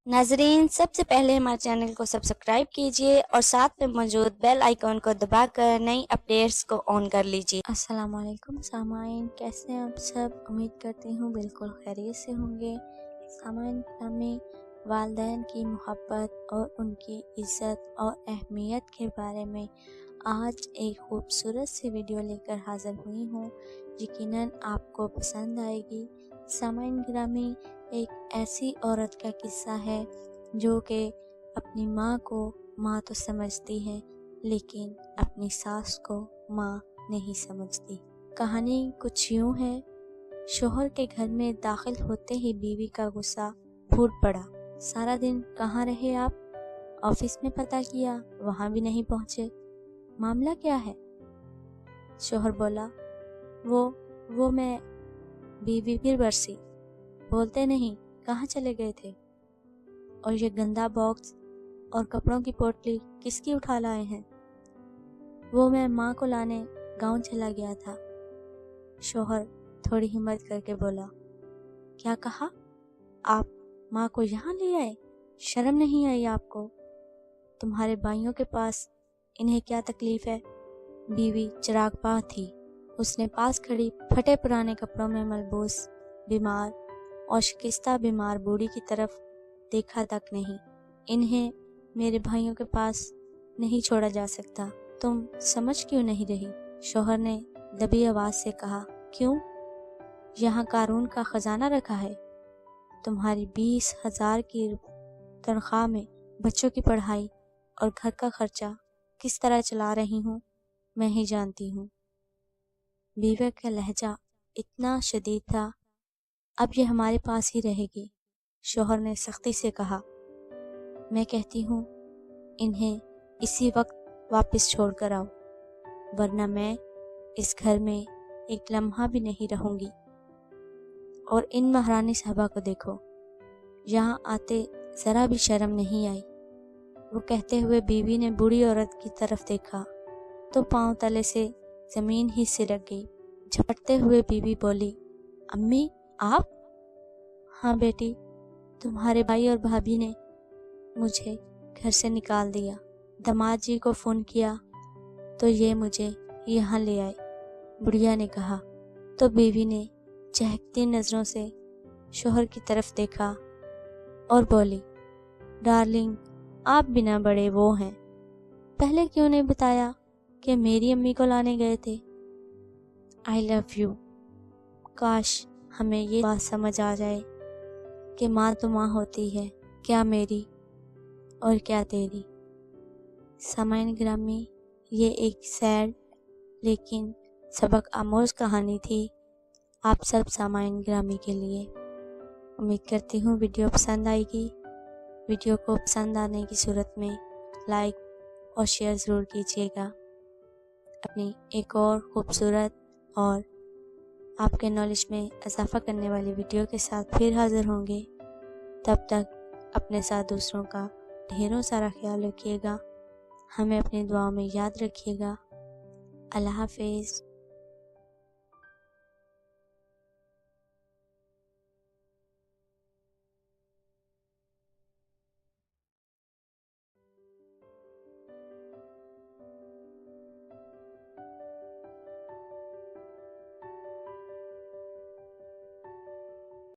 नाजरीन, सबसे पहले हमारे चैनल को सब्सक्राइब कीजिए और साथ में मौजूद बेल आइकॉन को दबाकर नई अपडेट्स को ऑन कर लीजिए। अस्सलाम वालेकुम सामाइन, कैसे हैं आप सब? उम्मीद करती हूँ बिल्कुल खैरियत से होंगे। सामाइन, हमें वालिदैन की मोहब्बत और उनकी इज़्ज़त और अहमियत के बारे में आज एक खूबसूरत सी वीडियो लेकर हाज़िर हुई हूँ। यकीनन आपको पसंद आएगी। सामाइन ग्रामी, एक ऐसी औरत का किस्सा है जो कि अपनी माँ को माँ तो समझती है, लेकिन अपनी सास को माँ नहीं समझती। कहानी कुछ यूँ है। शोहर के घर में दाखिल होते ही बीवी का गुस्सा फूट पड़ा। सारा दिन कहाँ रहे आप? ऑफिस में पता किया, वहाँ भी नहीं पहुँचे। मामला क्या है? शोहर बोला, वो मैं। बीवी फिर बरसी, बोलते नहीं, कहाँ चले गए थे? और ये गंदा बॉक्स और कपड़ों की पोटली किसकी उठा लाए हैं? वो मैं माँ को लाने गांव चला गया था। शोहर थोड़ी हिम्मत करके बोला, क्या कहा? आप माँ को यहाँ ले आए? शर्म नहीं आई आपको? तुम्हारे भाइयों के पास इन्हें क्या तकलीफ है? बीवी चिरागपाह थी। उसने पास खड़ी फटे पुराने कपड़ों में मलबूस बीमार और शिकस्ता बीमार बूढ़ी की तरफ देखा तक नहीं। इन्हें मेरे भाइयों के पास नहीं छोड़ा जा सकता। तुम समझ क्यों नहीं रही? शोहर ने दबी आवाज से कहा, क्यों? यहाँ कारून का खजाना रखा है। तुम्हारी 20,000 की तनख्वाह में बच्चों की पढ़ाई और घर का खर्चा किस तरह चला रही हूँ, मैं ही जानती हूँ। बीवी का लहजा इतना शदीद था, अब ये हमारे पास ही रहेगी। शोहर ने सख्ती से कहा, मैं कहती हूँ इन्हें इसी वक्त वापस छोड़ कर आओ, वरना मैं इस घर में एक लम्हा भी नहीं रहूंगी। और इन महारानी साहबा को देखो, यहाँ आते जरा भी शर्म नहीं आई। वो कहते हुए बीवी ने बूढ़ी औरत की तरफ देखा तो पांव तले से जमीन ही सिरक गई। झपटते हुए बीवी बोली, अम्मी आप? हाँ बेटी, तुम्हारे भाई और भाभी ने मुझे घर से निकाल दिया। दामाद जी को फोन किया तो ये मुझे यहाँ ले आए, बुढ़िया ने कहा। तो बीवी ने चहकती नजरों से शोहर की तरफ देखा और बोली, डार्लिंग, आप बिना बड़े वो हैं, पहले क्यों नहीं बताया कि मेरी अम्मी को लाने गए थे? I love you. काश हमें ये बात समझ आ जाए कि माँ तो माँ होती है, क्या मेरी और क्या तेरी। सामाइन ग्रामी, ये एक सैड लेकिन सबक आमोज कहानी थी आप सब सामाइन ग्रामी के लिए। उम्मीद करती हूँ वीडियो पसंद आएगी। वीडियो को पसंद आने की सूरत में लाइक और शेयर ज़रूर कीजिएगा। अपनी एक और खूबसूरत और आपके नॉलेज में इजाफ़ा करने वाली वीडियो के साथ फिर हाज़िर होंगे। तब तक अपने साथ दूसरों का ढेरों सारा ख्याल रखिएगा। हमें अपनी दुआओं में याद रखिएगा। अल्लाह हाफ़िज़।